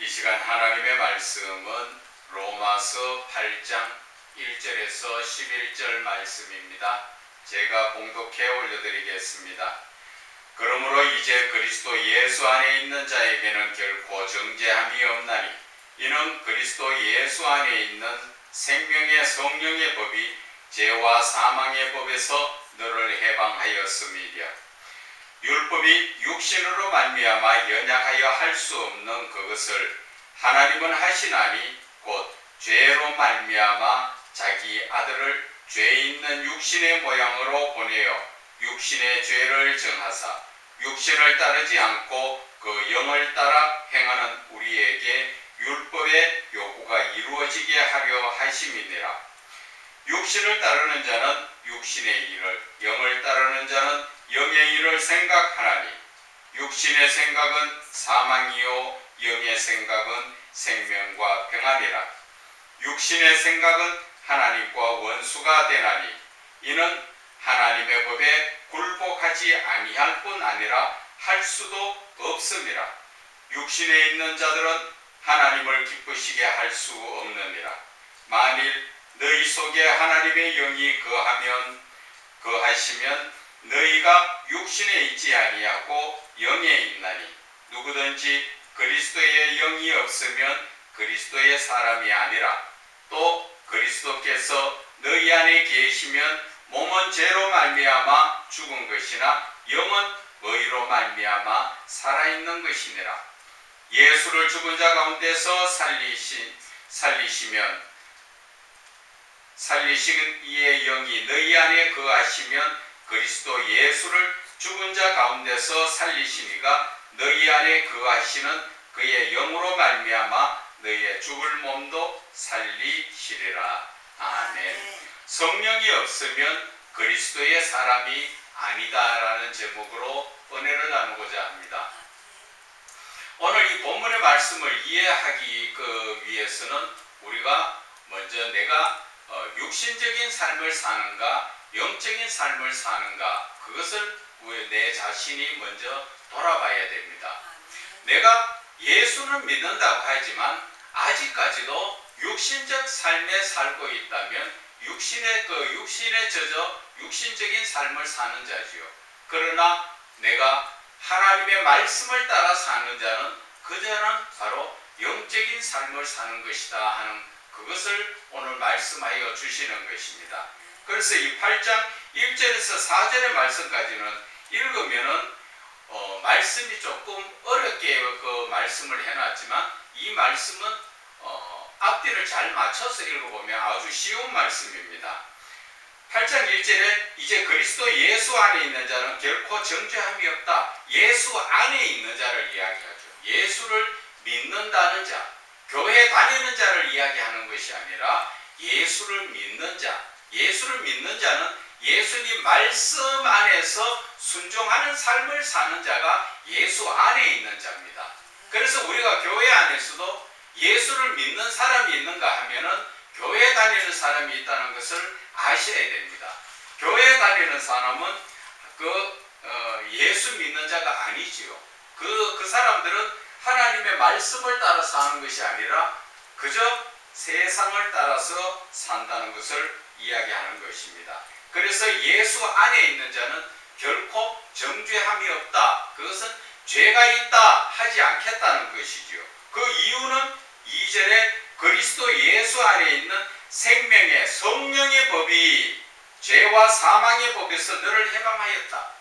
이 시간 하나님의 말씀은 로마서 8장 1절에서 11절 말씀입니다. 제가 봉독해 올려드리겠습니다. 그러므로 이제 그리스도 예수 안에 있는 자에게는 결코 정죄함이 없나니 이는 그리스도 예수 안에 있는 생명의 성령의 법이 죄와 사망의 법에서 너를 해방하였음이랴. 율법이 육신으로 말미암아 연약하여 할 수 없는 그것을 하나님은 하시나니 곧 죄로 말미암아 자기 아들을 죄 있는 육신의 모양으로 보내어 육신의 죄를 정하사 육신을 따르지 않고 그 영을 따라 행하는 우리에게 율법의 요구가 이루어지게 하려 하심이니라. 육신을 따르는 자는 육신의 일을, 영을 따르는 자는 영의 일을 생각하나니 육신의 생각은 사망이요 영의 생각은 생명과 평안이라. 육신의 생각은 하나님과 원수가 되나니 이는 하나님의 법에 굴복하지 아니할 뿐 아니라 할 수도 없음이라. 육신에 있는 자들은 하나님을 기쁘시게 할 수 없느니라. 만일 너희 속에 하나님의 영이 거하시면 너희가 육신에 있지 아니하고 영에 있나니 누구든지 그리스도의 영이 없으면 그리스도의 사람이 아니라 또 그리스도께서 너희 안에 계시면 몸은 죄로 말미암아 죽은 것이나 영은 의로 말미암아 살아있는 것이니라. 예수를 죽은 자 가운데서 살리신 이의 영이 너희 안에 거하시면 그리스도 예수를 죽은 자 가운데서 살리시니가 너희 안에 거하시는 그의 영으로 말미암아 너희의 죽을 몸도 살리시리라. 아멘. 성령이 없으면 그리스도의 사람이 아니다라는 제목으로 은혜를 나누고자 합니다. 오늘 이 본문의 말씀을 이해하기 위해서는 우리가 먼저 내가 육신적인 삶을 사는가 영적인 삶을 사는가 그것을 내 자신이 먼저 돌아봐야 됩니다. 내가 예수를 믿는다고 하지만 아직까지도 육신적 삶에 살고 있다면 육신에 젖어 육신적인 삶을 사는 자지요. 그러나 내가 하나님의 말씀을 따라 사는 자는 그자는 바로 영적인 삶을 사는 것이다 하는 그것을 오늘 말씀하여 주시는 것입니다. 그래서 이 8장 1절에서 4절의 말씀까지는 읽으면은 말씀이 조금 어렵게 그 말씀을 해놨지만 이 말씀은 앞뒤를 잘 맞춰서 읽어보면 아주 쉬운 말씀입니다. 8장 1절에 이제 그리스도 예수 안에 있는 자는 결코 정죄함이 없다. 예수 안에 있는 자를 이야기하죠. 예수를 믿는다는 자, 교회 다니는 자를 이야기하는 것이 아니라 예수를 믿는 자, 예수를 믿는 자는 예수님 말씀 안에서 순종하는 삶을 사는 자가 예수 안에 있는 자입니다. 그래서 우리가 교회 안에서도 예수를 믿는 사람이 있는가 하면은 교회 다니는 사람이 있다는 것을 아셔야 됩니다. 교회 다니는 사람은 예수 믿는 자가 아니지요. 그 사람들은 하나님의 말씀을 따라 사는 것이 아니라 그저 세상을 따라서 산다는 것을 이야기하는 것입니다. 그래서 예수 안에 있는 자는 결코 정죄함이 없다. 그것은 죄가 있다 하지 않겠다는 것이지요. 그 이유는 2절에 그리스도 예수 안에 있는 생명의 성령의 법이 죄와 사망의 법에서 너를 해방하였다.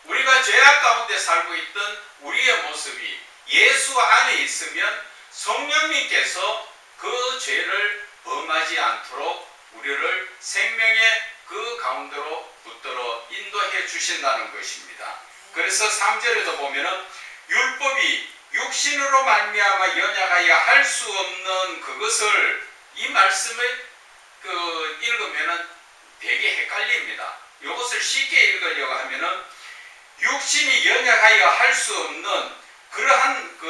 우리가 죄악 가운데 살고 있던 우리의 모습이 예수 안에 있으면 성령님께서 그 죄를 범하지 않도록 우리를 생명의 그 가운데로 붙들어 인도해 주신다는 것입니다. 그래서 3절에도 보면은 율법이 육신으로 말미암아 연약하여 할 수 없는 그것을 이 말씀을 읽으면은 되게 헷갈립니다. 이것을 쉽게 읽으려고 하면은 육신이 연약하여 할 수 없는 그러한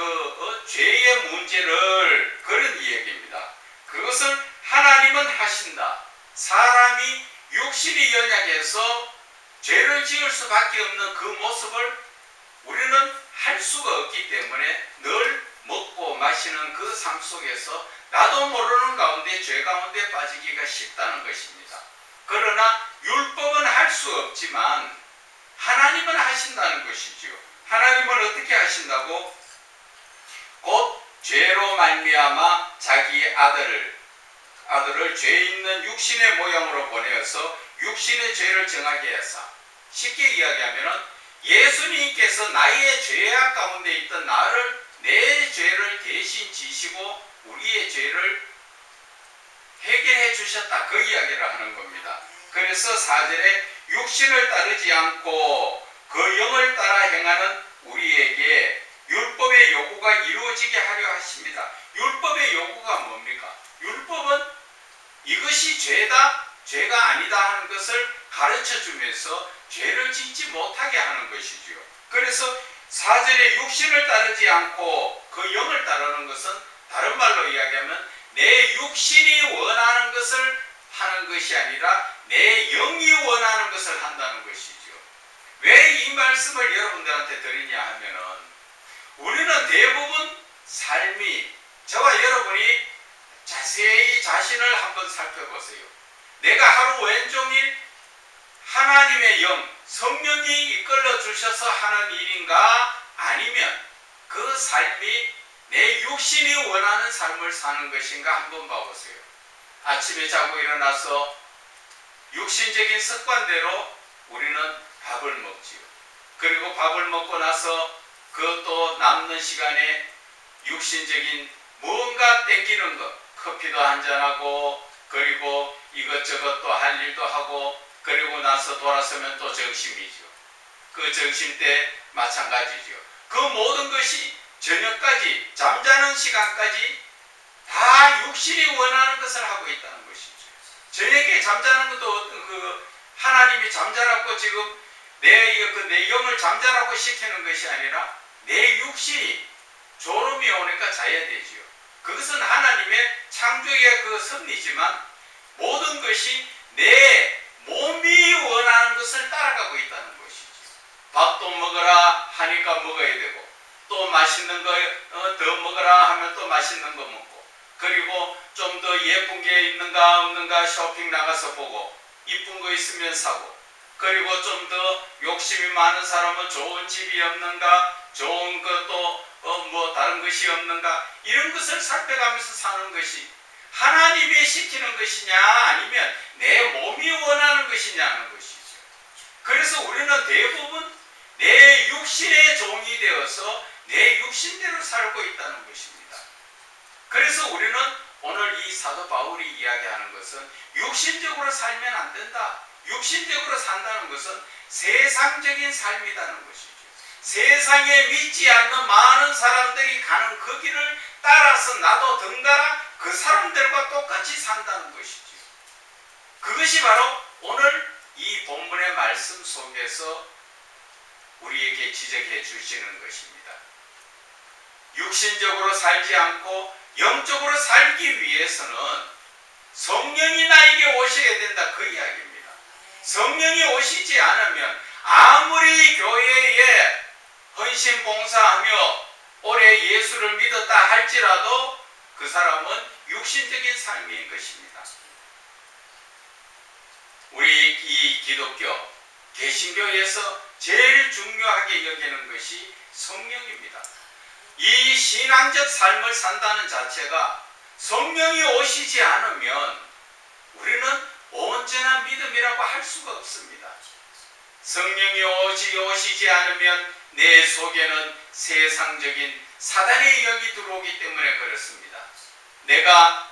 죄의 문제를 그런 이야기입니다. 그것을 하나님은 하신다. 사람이 육신이 연약해서 죄를 지을 수밖에 없는 그 모습을 우리는 할 수가 없기 때문에 늘 먹고 마시는 그 삶 속에서 나도 모르는 가운데 죄 가운데 빠지기가 쉽다는 것입니다. 그러나 율법은 할 수 없지만 하나님은 하신다는 것이지요. 하나님은 어떻게 하신다고? 곧 죄로 말미암아 자기 아들을 죄 있는 육신의 모양으로 보내어서 육신의 죄를 정하게 하사, 쉽게 이야기하면 예수님께서 나의 죄악 가운데 있던 나를, 내 죄를 대신 지시고 우리의 죄를 해결해 주셨다, 그 이야기를 하는 겁니다. 그래서 4절에 육신을 따르지 않고 그 영을 따라 행하는 우리에게 율법의 요구가 이루어지게 하려 하십니다. 율법의 요구가 뭡니까? 율법은 이것이 죄다, 죄가 아니다 하는 것을 가르쳐 주면서 죄를 짓지 못하게 하는 것이지요. 그래서 4절에 육신을 따르지 않고 그 영을 따르는 것은 다른 말로 이야기하면 내 육신이 원하는 것을 하는 것이 아니라 내 영이 원하는 것을 한다는 것이죠. 왜 이 말씀을 여러분들한테 드리냐 하면은 우리는 대부분 삶이, 저와 여러분이 자세히 자신을 한번 살펴보세요. 내가 하루 왼종일 하나님의 영, 성령이 이끌어 주셔서 하는 일인가, 아니면 그 삶이 내 육신이 원하는 삶을 사는 것인가 한번 봐보세요. 아침에 자고 일어나서 육신적인 습관대로 우리는 밥을 먹지요. 그리고 밥을 먹고 나서 그것도 남는 시간에 육신적인 뭔가 땡기는 것, 커피도 한잔하고 그리고 이것저것 또 할 일도 하고, 그리고 나서 돌아서면 또 점심이죠. 그 점심 때 마찬가지죠. 그 모든 것이 저녁까지, 잠자는 시간까지 다 육신이 원하는 것을 하고 있다는 것이죠. 저녁에 잠자는 것도 어떤 하나님이 잠자라고 지금 내 영을 잠자라고 시키는 것이 아니라 내 육신이 졸음이 오니까 자야 되지요. 그것은 하나님의 창조의 그 섭리지만 모든 것이 내 몸이 원하는 것을 따라가고 있다는 것이죠. 밥도 먹어라 하니까 먹어야 되고, 또 맛있는 거 더 먹어라 하면 또 맛있는 거 먹고, 그리고 좀 더 예쁜 게 있는가 없는가 쇼핑 나가서 보고, 이쁜 거 있으면 사고, 그리고 좀 더 욕심이 많은 사람은 좋은 집이 없는가, 좋은 것도 뭐 다른 것이 없는가, 이런 것을 살펴가면서 사는 것이 하나님이 시키는 것이냐 아니면 내 몸이 원하는 것이냐는 것이죠. 그래서 우리는 대부분 내 육신의 종이 되어서 내 육신대로 살고 있다는 것입니다. 그래서 우리는 오늘 이 사도 바울이 이야기하는 것은 육신적으로 살면 안 된다. 육신적으로 산다는 것은 세상적인 삶이라는 것이죠. 세상에 믿지 않는 많은 사람들이 가는 그 길을 따라서 나도 덩달아 그 사람들과 똑같이 산다는 것이죠. 그것이 바로 오늘 이 본문의 말씀 속에서 우리에게 지적해 주시는 것입니다. 육신적으로 살지 않고 영적으로 살기 위해서는 성령이 나에게 오셔야 된다, 그 이야기입니다. 성령이 오시지 않으면 아무리 교회에 헌신 봉사하며 오래 예수를 믿었다 할지라도 그 사람은 육신적인 삶인 것입니다. 우리 이 기독교 개신교에서 제일 중요하게 여기는 것이 성령입니다. 이 신앙적 삶을 산다는 자체가 성령이 오시지 않으면 우리는 온전한 믿음이라고 할 수가 없습니다. 성령이 오시지 않으면 내 속에는 세상적인 사단의 영이 들어오기 때문에 그렇습니다. 내가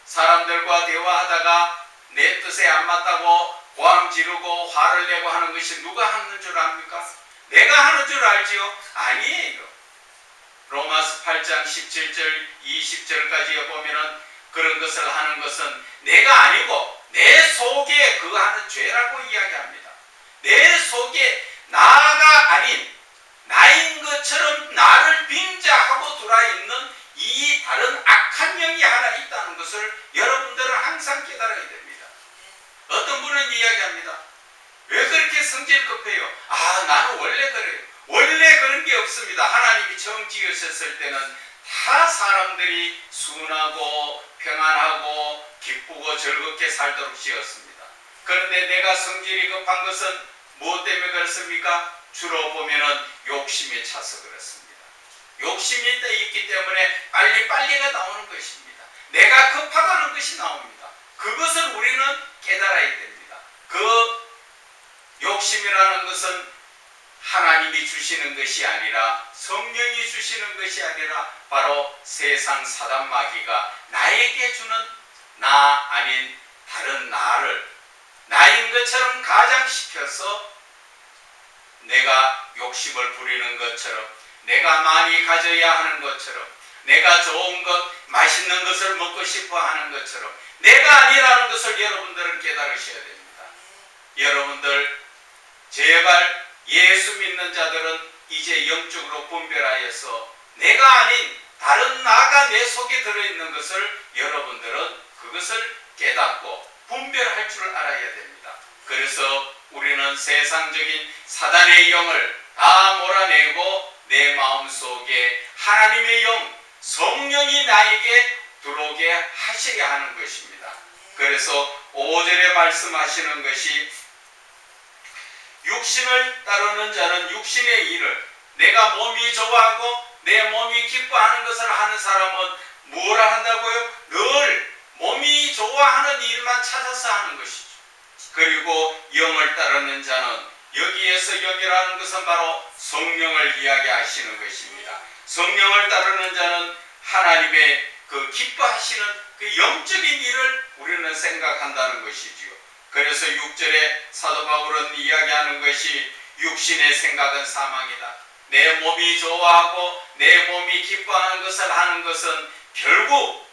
사람들과 대화하다가 내 뜻에 안 맞다고 고함 지르고 화를 내고 하는 것이 누가 하는 줄 압니까? 내가 하는 줄 알지요? 아니에요. 로마서 8장 17절 20절까지 보면은 그런 것을 하는 것은 내가 아니고 내 속에 그 하는 죄라고 이야기합니다. 내 속에 나가 아닌 나인 것처럼 나를 빙자하고 들어있는 이 다른 악한 영이 하나 있다는 것을 여러분들은 항상 깨달아야 됩니다. 어떤 분은 이야기합니다. 왜 그렇게 성질 급해요? 나는 원래 그래요. 원래 그런 게 없습니다. 하나님이 처음 지으셨을 때는 다 사람들이 순하고 평안하고 기쁘고 즐겁게 살도록 지었습니다. 그런데 내가 성질이 급한 것은 무엇 때문에 그렇습니까? 주로 보면은 욕심에 차서 그렇습니다. 욕심이 있기 때문에 빨리빨리가 나오는 것입니다. 내가 급하다는 것이 나옵니다. 그것을 우리는 깨달아야 됩니다. 그 욕심이라는 것은 하나님이 주시는 것이 아니라, 성령이 주시는 것이 아니라 바로 세상 사단 마귀가 나에게 주는 나 아닌 다른 나를 나인 것처럼 가장시켜서 내가 욕심을 부리는 것처럼, 내가 많이 가져야 하는 것처럼, 내가 좋은 것, 맛있는 것을 먹고 싶어 하는 것처럼 내가 아니라는 것을 여러분들은 깨달으셔야 됩니다. 여러분들 제발 예수 믿는 자들은 이제 영적으로 분별하여서 내가 아닌 다른 나가 내 속에 들어있는 것을 여러분들은 그것을 깨닫고 분별할 줄 알아야 됩니다. 그래서 우리는 세상적인 사단의 영을 다 몰아내고 내 마음속에 하나님의 영, 성령이 나에게 들어오게 하셔야 하는 것입니다. 그래서 5절에 말씀하시는 것이 육신을 따르는 자는 육신의 일을, 내가 몸이 좋아하고 내 몸이 기뻐하는 것을 하는 사람은 뭐라 한다고요? 늘 몸이 좋아하는 일만 찾아서 하는 것이죠. 그리고 영을 따르는 자는, 여기에서 영이라는 것은 바로 성령을 이야기하시는 것입니다. 성령을 따르는 자는 하나님의 그 기뻐하시는 그 영적인 일을 우리는 생각한다는 것이지요. 그래서 6절에 사도 바울은 이야기하는 것이 육신의 생각은 사망이다. 내 몸이 좋아하고 내 몸이 기뻐하는 것을 하는 것은 결국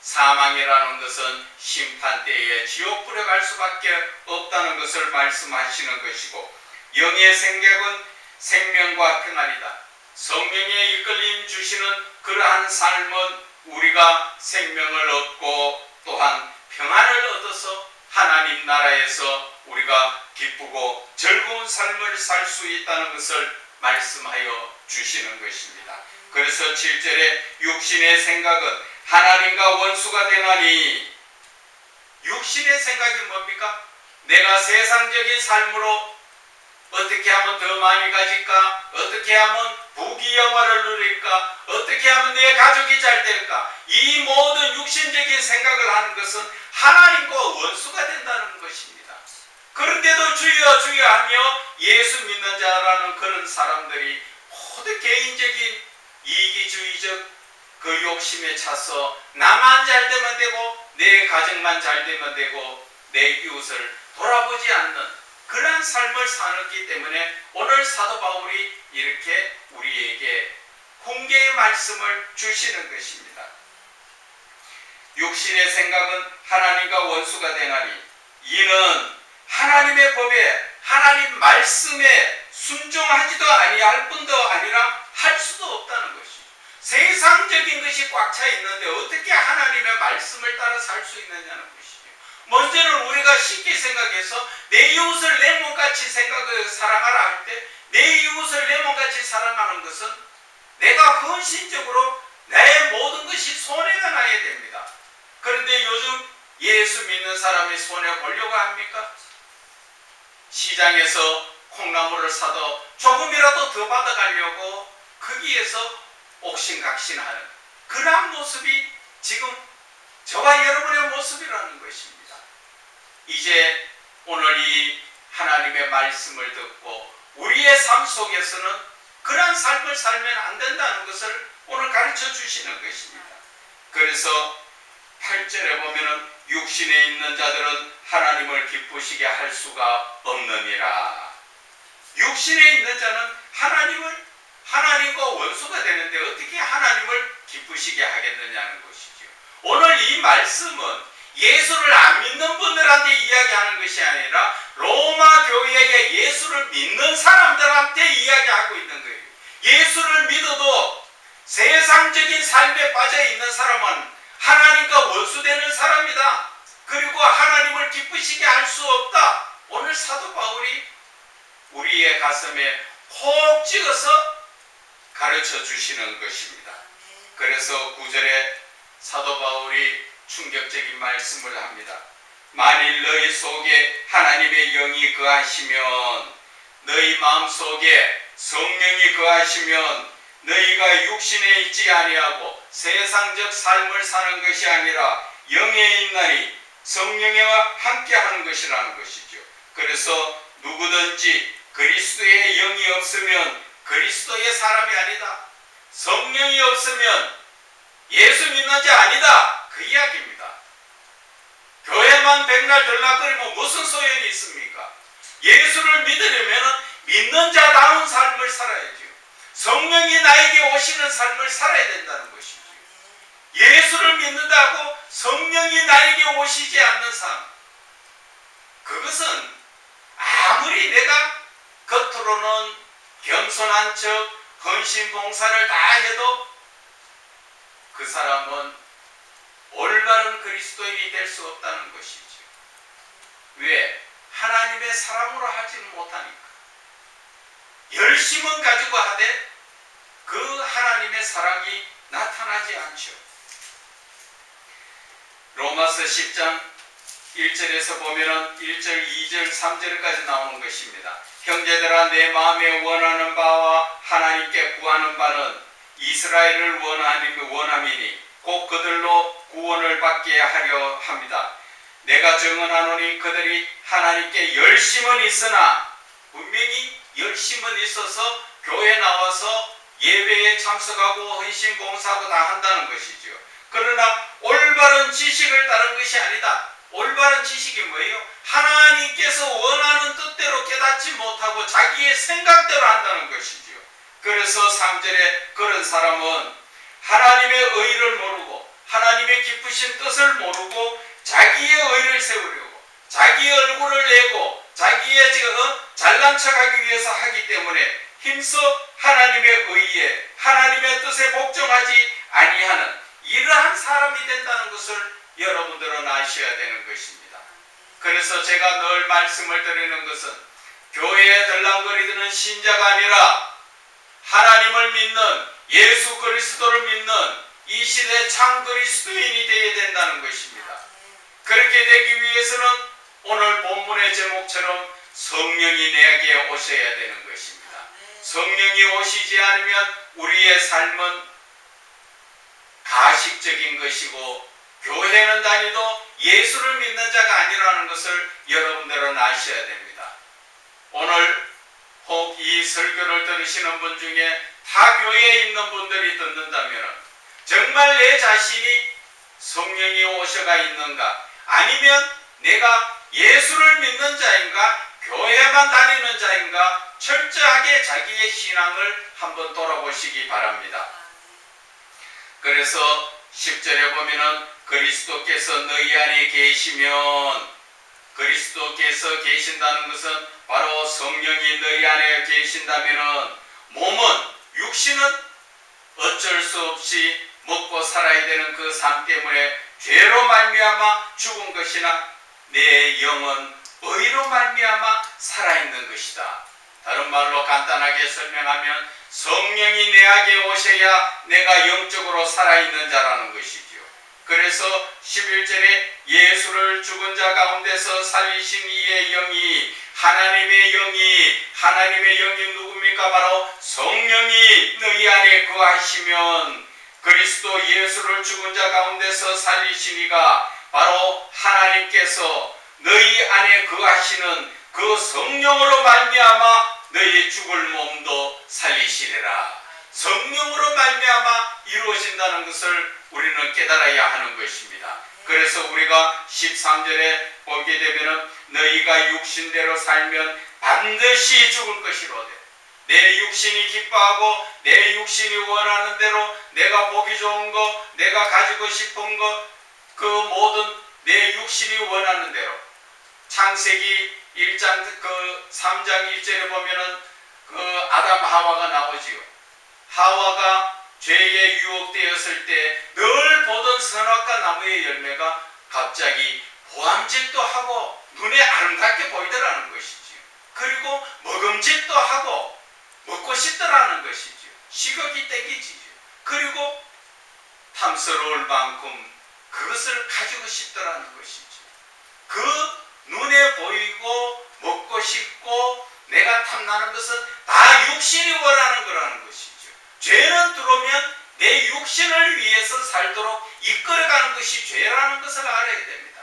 사망이라는 것은 심판대에 지옥불에 갈 수밖에 없다는 것을 말씀하시는 것이고, 영의 생각은 생명과 평안이다. 성령의 이끌림 주시는 그러한 삶은 우리가 생명을 얻고 또한 평안을 얻어서 하나님 나라에서 우리가 기쁘고 즐거운 삶을 살 수 있다는 것을 말씀하여 주시는 것입니다. 그래서 7절에 육신의 생각은 하나님과 원수가 되나니, 육신의 생각이 뭡니까? 내가 세상적인 삶으로 어떻게 하면 더 많이 가질까? 어떻게 하면 부귀영화를 누릴까? 어떻게 하면 내 가족이 잘 될까? 이 모든 육신적인 생각을 하는 것은 하나님과 원수가 된다는 것입니다. 그런데도 주여 주여 하며 예수 믿는 자라는 그런 사람들이 모두 개인적인 이기주의적 그 욕심에 차서 나만 잘 되면 되고 내 가정만 잘 되면 되고 내 이웃을 돌아보지 않는 그러한 삶을 살았기 때문에 오늘 사도 바울이 이렇게 우리에게 훈계의 말씀을 주시는 것입니다. 육신의 생각은 하나님과 원수가 되나니, 이는 하나님의 법에 하나님 말씀에 순종하지도 아니할 뿐도 아니라 할 수도 없다는 것이죠. 세상적인 것이 꽉 차 있는데 어떻게 하나님의 말씀을 따라 살 수 있느냐는 것이죠. 먼저는 우리가 쉽게 생각해서 내 이웃을 내 몸같이 사랑하라 할 때, 내 이웃을 내 몸같이 사랑하는 것은 내가 헌신적으로 내 모든 것이 손해가 나야 됩니다. 그런데 요즘 예수 믿는 사람이 손해 보려고 합니까? 시장에서 콩나물을 사도 조금이라도 더 받아가려고 거기에서 옥신각신하는 그러한 모습이 지금 저와 여러분의 모습이라는 것입니다. 이제 오늘 이 하나님의 말씀을 듣고 우리의 삶 속에서는 그러한 삶을 살면 안 된다는 것을 오늘 가르쳐 주시는 것입니다. 그래서 8절에 보면은 육신에 있는 자들은 하나님을 기쁘시게 할 수가 없느니라. 육신에 있는 자는 하나님과 원수가 되는데 어떻게 하나님을 기쁘시게 하겠느냐는 것이죠. 오늘 이 말씀은 예수를 안 믿는 분들한테 이야기하는 것이 아니라 로마 교회의 예수를 믿는 사람들한테 이야기하고 있는 거예요. 예수를 믿어도 세상적인 삶에 빠져 있는 사람은 하나님과 원수되는 사람이다. 그리고 하나님을 기쁘시게 할 수 없다. 오늘 사도 바울이 우리의 가슴에 콕 찍어서 가르쳐 주시는 것입니다. 그래서 9절에 사도 바울이 충격적인 말씀을 합니다. 만일 너희 속에 하나님의 영이 거하시면, 너희 마음속에 성령이 거하시면 너희가 육신에 있지 아니하고 세상적 삶을 사는 것이 아니라 영에 있나니 성령과 함께 하는 것이라는 것이죠. 그래서 누구든지 그리스도의 영이 없으면 그리스도의 사람이 아니다. 성령이 없으면 예수 믿는 자 아니다. 그 이야기입니다. 교회만 백날 들락거리면 무슨 소용이 있습니까? 예수를 믿으려면 믿는 자다운 삶을 살아야죠. 성령이 나에게 오시는 삶을 살아야 된다는 것이죠. 예수를 믿는다고 성령이 나에게 오시지 않는 삶, 그것은 아무리 내가 겉으로는 겸손한 척 헌신 봉사를 다 해도 그 사람은 올바른 그리스도인이 될 수 없다는 것이죠. 왜? 하나님의 사랑으로 하지는 못하니까. 열심은 가지고 하되 그 하나님의 사랑이 나타나지 않죠. 로마서 10장 1절에서 보면은 1절, 2절, 3절까지 나오는 것입니다. 형제들아, 내 마음에 원하는 바와 하나님께 구하는 바는 이스라엘을 원함이니 곧 그들로 구원을 받게 하려 합니다. 내가 증언하노니 그들이 하나님께 열심은 있으나, 분명히 열심은 있어서 교회 나와서 예배에 참석하고 헌신 봉사하고 다 한다는 것이죠. 그러나 올바른 지식을 따른 것이 아니다. 올바른 지식이 뭐예요? 하나님께서 원하는 뜻대로 깨닫지 못하고 자기의 생각대로 한다는 것이죠. 그래서 3절에 그런 사람은 하나님의 의를 모르고 하나님의 깊으신 뜻을 모르고 자기의 의를 세우려고 자기의 얼굴을 내고 자기의 잘난 척하기 위해서 하기 때문에 힘써 하나님의 의에 하나님의 뜻에 복종하지 아니하는 이러한 사람이 된다는 것을 여러분들은 아셔야 되는 것입니다. 그래서 제가 늘 말씀을 드리는 것은 교회에 들락거리는 신자가 아니라 하나님을 믿는, 예수 그리스도를 믿는 이 시대 참 그리스도인이 되어야 된다는 것입니다. 그렇게 되기 위해서는 오늘 본문의 제목처럼 성령이 내게 오셔야 되는 것입니다. 성령이 오시지 않으면 우리의 삶은 가식적인 것이고 교회는 다니도 예수를 믿는 자가 아니라는 것을 여러분들은 아셔야 됩니다. 오늘 혹 이 설교를 들으시는 분 중에 타 교회에 있는 분들이 듣는다면 정말 내 자신이 성령이 오셔가 있는가, 아니면 내가 예수를 믿는 자인가, 교회만 다니는 자인가, 철저하게 자기의 신앙을 한번 돌아보시기 바랍니다. 그래서 10절에 보면은 그리스도께서 너희 안에 계시면, 그리스도께서 계신다는 것은 바로 성령이 너희 안에 계신다면은 몸은, 육신은 어쩔 수 없이 먹고 살아야 되는 그 삶 때문에 죄로 말미암아 죽은 것이나 내 영은 의로 말미암아 살아있는 것이다. 다른 말로 간단하게 설명하면 성령이 내게 오셔야 내가 영적으로 살아있는 자라는 것이죠. 그래서 11절에 예수를 죽은 자 가운데서 살리신 이의 영이, 하나님의 영이 누굽니까? 바로 성령이 너희 안에 거하시면 그리스도 예수를 죽은 자 가운데서 살리신 이가 바로 하나님께서 너희 안에 거하시는 그 성령으로 말미암아 너희 죽을 몸도 살리시리라. 성령으로 말미암아 이루어진다는 것을 우리는 깨달아야 하는 것입니다. 그래서 우리가 13절에 보게 되면 너희가 육신대로 살면 반드시 죽을 것이로되 내 육신이 기뻐하고 내 육신이 원하는 대로 내가 보기 좋은 거, 내가 가지고 싶은 거, 그 모든 내 육신이 원하는 대로. 창세기 1장 3장 1절에 보면은 아담 하와가 나오지요. 하와가 죄에 유혹되었을 때 늘 보던 선악과 나무의 열매가 갑자기 보암직도 하고 눈에 아름답게 보이더라는 것이지요. 그리고 먹음직도 하고 먹고 싶더라는 것이지요. 식욕이 땡기지요. 그리고 탐스러울 만큼 그것을 가지고 싶더라는 것이죠. 그 눈에 보이고 먹고 싶고 내가 탐나는 것은 다 육신이 원하는 거라는 것이죠. 죄는 들어오면 내 육신을 위해서 살도록 이끌어가는 것이 죄라는 것을 알아야 됩니다.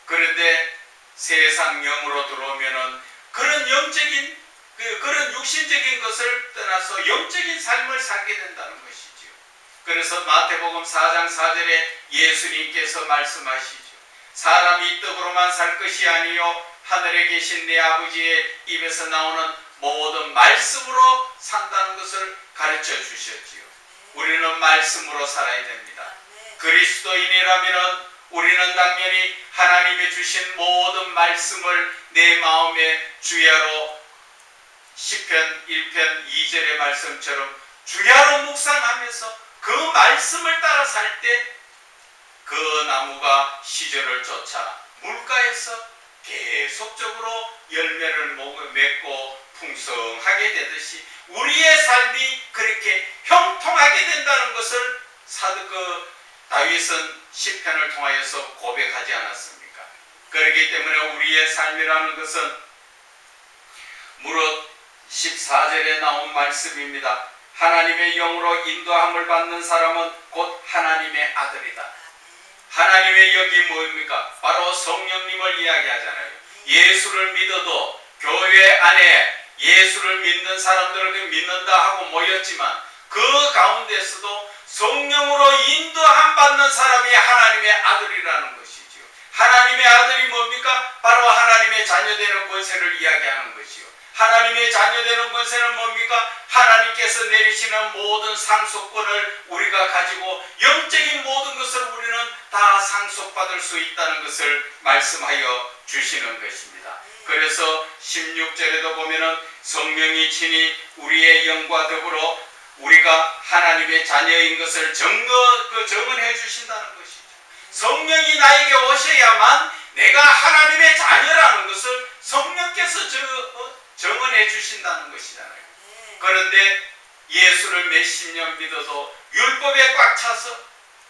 그런데 세상 영으로 들어오면은 그런 영적인 그런 육신적인 것을 떠나서 영적인 삶을 살게 된다는 것이죠. 그래서 마태복음 4장 4절에 예수님께서 말씀하시죠. 사람이 떡으로만 살 것이 아니요 하늘에 계신 내 아버지의 입에서 나오는 모든 말씀으로 산다는 것을 가르쳐 주셨지요. 우리는 말씀으로 살아야 됩니다. 그리스도인이라면 우리는 당연히 하나님이 주신 모든 말씀을 내 마음에 주야로 시편 1편 2절의 말씀처럼 주야로 묵상하면서 그 말씀을 따라 살 때 그 나무가 시절을 쫓아 물가에서 계속적으로 열매를 맺고 풍성하게 되듯이 우리의 삶이 그렇게 형통하게 된다는 것을 다윗은 시편을 통하여서 고백하지 않았습니까? 그렇기 때문에 우리의 삶이라는 것은 무릇 14절에 나온 말씀입니다. 하나님의 영으로 인도함을 받는 사람은 곧 하나님의 아들이다. 하나님의 영이 뭡니까? 바로 성령님을 이야기하잖아요. 예수를 믿어도 교회 안에 예수를 믿는 사람들을 믿는다 하고 모였지만 그 가운데서도 성령으로 인도함 받는 사람이 하나님의 아들이라는 것이지요. 하나님의 아들이 뭡니까? 바로 하나님의 자녀되는 권세를 이야기하는 것이요. 하나님의 자녀되는 권세는 뭡니까? 하나님께서 내리시는 모든 상속권을 우리가 가지고 영적인 모든 것을 우리는 다 상속받을 수 있다는 것을 말씀하여 주시는 것입니다. 그래서 16절에도 보면은 성령이 친히 우리의 영과 더불어 우리가 하나님의 자녀인 것을 증언해 주신다는 것이죠. 성령이 나에게 오셔야만 내가 하나님의 자녀라는 것을 성령께서 증언해 주신다는 것이잖아요. 그런데 예수를 몇십 년 믿어도 율법에 꽉 차서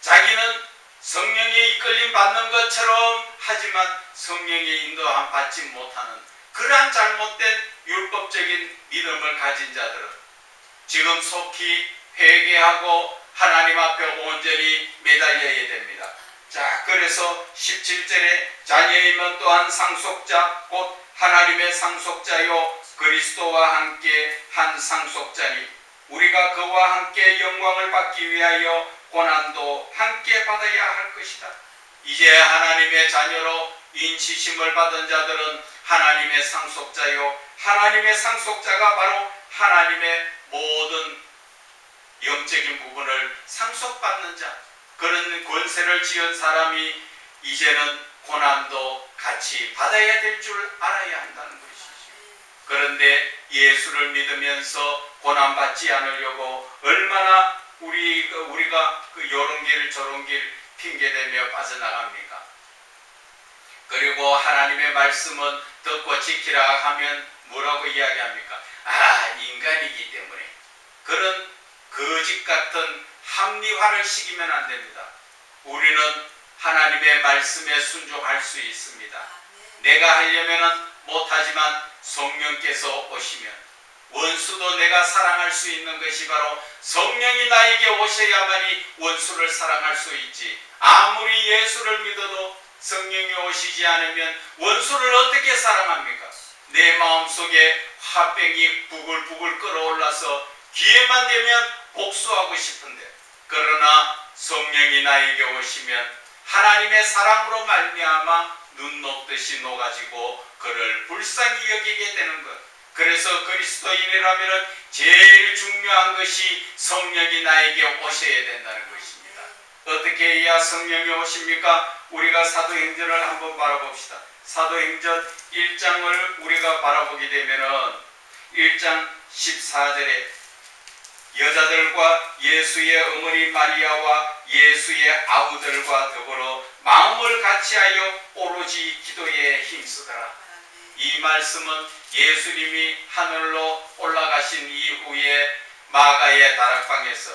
자기는 성령의 이끌림 받는 것처럼 하지만 성령의 인도함 받지 못하는 그러한 잘못된 율법적인 믿음을 가진 자들은 지금 속히 회개하고 하나님 앞에 온전히 매달려야 됩니다. 자, 그래서 17절에 자녀이면 또한 상속자 곧 하나님의 상속자요 그리스도와 함께 한 상속자니 우리가 그와 함께 영광을 받기 위하여 고난도 함께 받아야 할 것이다. 이제 하나님의 자녀로 인치심을 받은 자들은 하나님의 상속자요 하나님의 상속자가 바로 하나님의 모든 영적인 부분을 상속받는 자, 그런 권세를 지은 사람이 이제는 고난도 같이 받아야 될 줄 알아야 한다는 것이죠. 그런데 예수를 믿으면서 고난받지 않으려고 얼마나 우리가 그 요런 길 저런 길 핑계대며 빠져나갑니까? 그리고 하나님의 말씀은 듣고 지키라 하면 뭐라고 이야기합니까? 인간이기 때문에 그런 거짓 같은 합리화를 시키면 안 됩니다. 우리는 하나님의 말씀에 순종할 수 있습니다. 내가 하려면 못하지만 성령께서 오시면 원수도 내가 사랑할 수 있는 것이 바로 성령이 나에게 오셔야만이 원수를 사랑할 수 있지. 아무리 예수를 믿어도 성령이 오시지 않으면 원수를 어떻게 사랑합니까? 내 마음속에 화병이 부글부글 끓어올라서 기회만 되면 복수하고 싶은데, 그러나 성령이 나에게 오시면 하나님의 사랑으로 말미암아 눈 녹듯이 녹아지고 그를 불쌍히 여기게 되는 것. 그래서 그리스도인이라면 제일 중요한 것이 성령이 나에게 오셔야 된다는 것입니다. 어떻게 해야 성령이 오십니까? 우리가 사도행전을 한번 바라봅시다. 사도행전 1장을 우리가 바라보게 되면은 1장 14절에 여자들과 예수의 어머니 마리아와 예수의 아우들과 더불어 마음을 같이하여 오로지 기도에 힘쓰더라. 이 말씀은 예수님이 하늘로 올라가신 이후에 마가의 다락방에서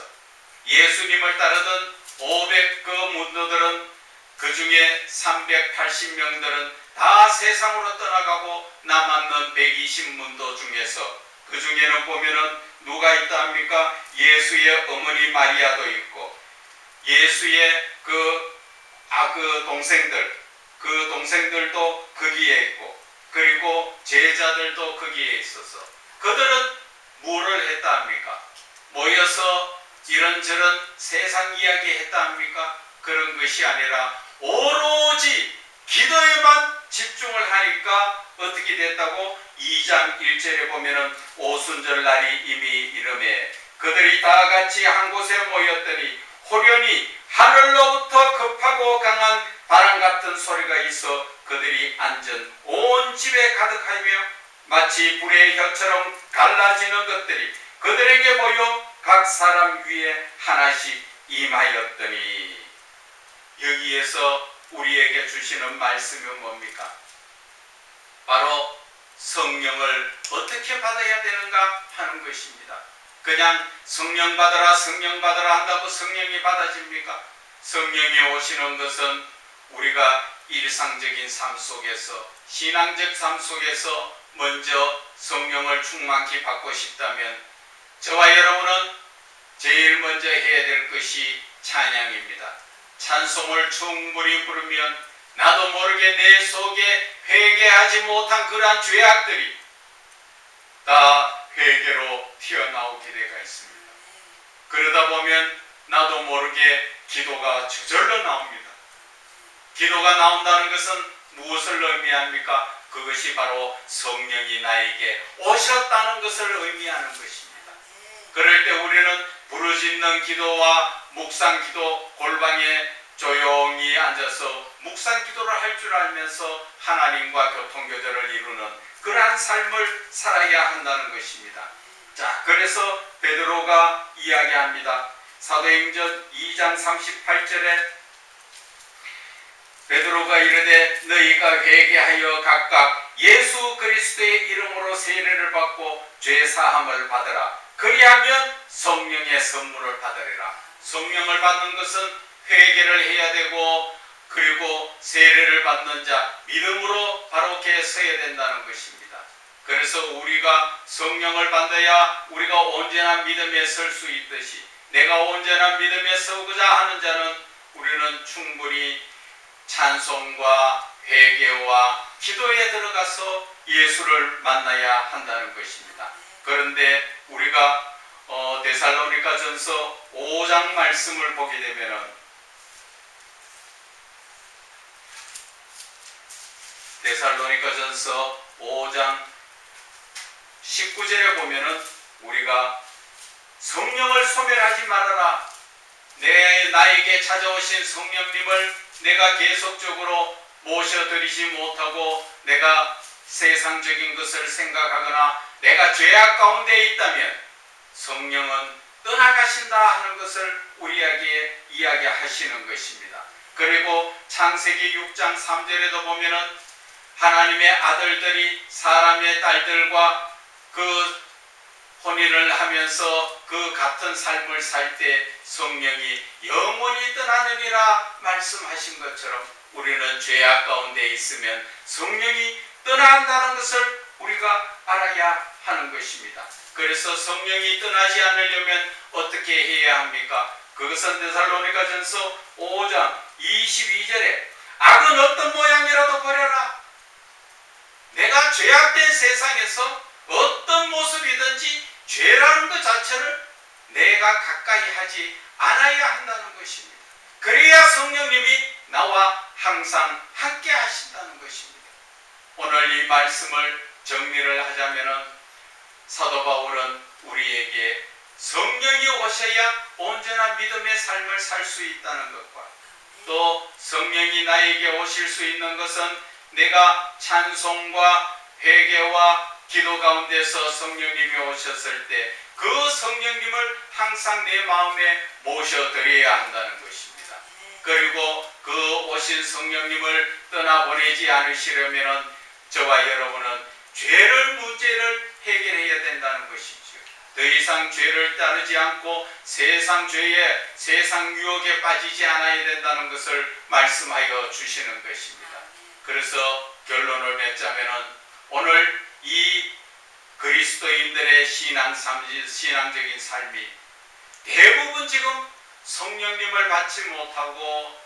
예수님을 따르던 500그 문도들은 그 중에 380명들은 다 세상으로 떠나가고 남았는 120문도 중에서 그 중에는 보면은 누가 있다 합니까? 예수의 어머니 마리아도 있고 예수의 그 동생들도 거기에 있고 그리고 제자들도 거기에 있어서 그들은 뭐를 했다 합니까? 모여서 이런저런 세상 이야기 했다 합니까? 그런 것이 아니라 오로지 기도에만 집중을 하니까 어떻게 됐다고 2장 1절에 보면은 오순절 날이 이미 이름에 그들이 다 같이 한 곳에 모였더니 호련히 하늘로부터 급하고 강한 바람 같은 소리가 있어 그들이 앉은 온 집에 가득하며 마치 불의 혀처럼 갈라지는 것들이 그들에게 보여 각 사람 위에 하나씩 임하였더니 여기에서 우리에게 주시는 말씀이 뭡니까? 바로 성령을 어떻게 받아야 되는가 하는 것입니다. 그냥 성령 받아라 한다고 성령이 받아집니까? 성령이 오시는 것은 우리가 일상적인 삶 속에서 신앙적 삶 속에서 먼저 성령을 충만히 받고 싶다면 저와 여러분은 제일 먼저 해야 될 것이 찬양입니다. 찬송을 충분히 부르면 나도 모르게 내 속에 회개하지 못한 그러한 죄악들이 다 회개로 튀어나오게 되어 있습니다. 그러다 보면 나도 모르게 기도가 저절로 나옵니다. 기도가 나온다는 것은 무엇을 의미합니까? 그것이 바로 성령이 나에게 오셨다는 것을 의미하는 것입니다. 그럴 때 우리는 부르짖는 기도와 묵상 기도 골방에 조용히 앉아서 묵상 기도를 할 줄 알면서 하나님과 교통교제를 이루는 그러한 삶을 살아야 한다는 것입니다. 자, 그래서 베드로가 이야기합니다. 사도행전 2장 38절에 베드로가 이르되 너희가 회개하여 각각 예수 그리스도의 이름으로 세례를 받고 죄 사함을 받으라. 그리하면 성령의 선물을 받으리라. 성령을 받는 것은 회개를 해야 되고 그리고 세례를 받는 자 믿음으로 바로게 서야 된다는 것입니다. 그래서 우리가 성령을 받아야 우리가 온전한 믿음에 설 수 있듯이 내가 온전한 믿음에 서고자 하는 자는 우리는 충분히 찬송과 회개와 기도에 들어가서 예수를 만나야 한다는 것입니다. 그런데 우리가 데살로니가전서 5장 말씀을 보게 되면은 데살로니가전서 5장 19절에 보면은 우리가 성령을 소멸하지 말아라. 나에게 찾아오신 성령님을 내가 계속적으로 모셔드리지 못하고 내가 세상적인 것을 생각하거나 내가 죄악 가운데 있다면 성령은 떠나가신다 하는 것을 우리에게 이야기하시는 것입니다. 그리고 창세기 6장 3절에도 보면은 하나님의 아들들이 사람의 딸들과 그 혼인을 하면서 그 같은 삶을 살 때 성령이 영원히 떠나느니라 말씀하신 것처럼 우리는 죄악 가운데 있으면 성령이 떠난다는 것을 우리가 알아야 하는 것입니다. 그래서 성령이 떠나지 않으려면 어떻게 해야 합니까? 그것은 데살로니가전서 5장 22절에 악은 어떤 모양이라도 버려라. 내가 죄악된 세상에서 어떤 모습이든지 죄라는 것 자체를 내가 가까이 하지 않아야 한다는 것입니다. 그래야 성령님이 나와 항상 함께 하신다는 것입니다. 오늘 이 말씀을 정리를 하자면은 사도 바울은 우리에게 성령이 오셔야 온전한 믿음의 삶을 살 수 있다는 것과 또 성령이 나에게 오실 수 있는 것은 내가 찬송과 회개와 기도 가운데서 성령님이 오셨을 때 그 성령님을 항상 내 마음에 모셔드려야 한다는 것입니다. 그리고 그 오신 성령님을 떠나보내지 않으시려면 저와 여러분은 문제를 해결해야 된다는 것이죠. 더 이상 죄를 따르지 않고 세상 죄에 세상 유혹에 빠지지 않아야 된다는 것을 말씀하여 주시는 것입니다. 그래서 결론을 맺자면은 오늘 이 그리스도인들의 신앙적인 삶이 대부분 지금 성령님을 받지 못하고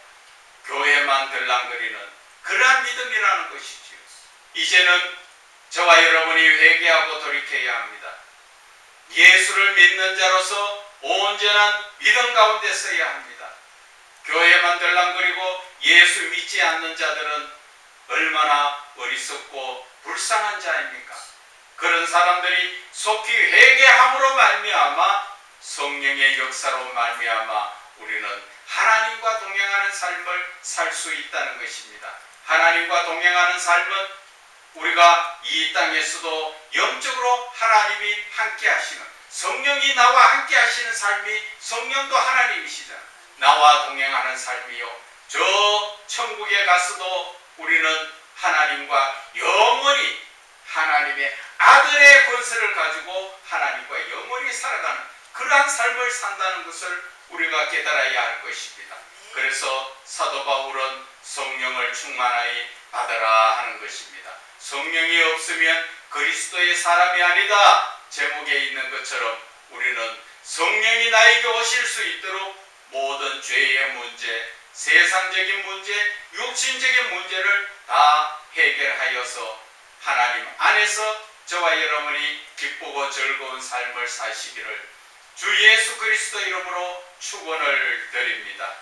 교회만 들랑거리는 그러한 믿음이라는 것이지요. 이제는 저와 여러분이 회개하고 돌이켜야 합니다. 예수를 믿는 자로서 온전한 믿음 가운데 서야 합니다. 교회만 들랑거리고 예수 믿지 않는 자들은 얼마나 어리석고 불쌍한 자입니까? 그런 사람들이 속히 회개함으로 말미암아 성령의 역사로 말미암아 우리는 하나님과 동행하는 삶을 살 수 있다는 것입니다. 하나님과 동행하는 삶은 우리가 이 땅에서도 영적으로 하나님이 함께 하시는, 성령이 나와 함께 하시는 삶이, 성령도 하나님이시잖아요. 나와 동행하는 삶이요, 저 천국에 가서도 우리는 하나님과 영원히 하나님의 아들의 권세를 가지고 하나님과 영원히 살아가는 그러한 삶을 산다는 것을 우리가 깨달아야 할 것입니다. 그래서 사도 바울은 성령을 충만하게 받아라 하는 것입니다. 성령이 없으면 그리스도의 사람이 아니다 제목에 있는 것처럼 우리는 성령이 나에게 오실 수 있도록 모든 죄의 문제, 세상적인 문제, 육신적인 문제를 다 해결하여서 하나님 안에서 저와 여러분이 기쁘고 즐거운 삶을 사시기를 주 예수 그리스도 이름으로 축원을 드립니다.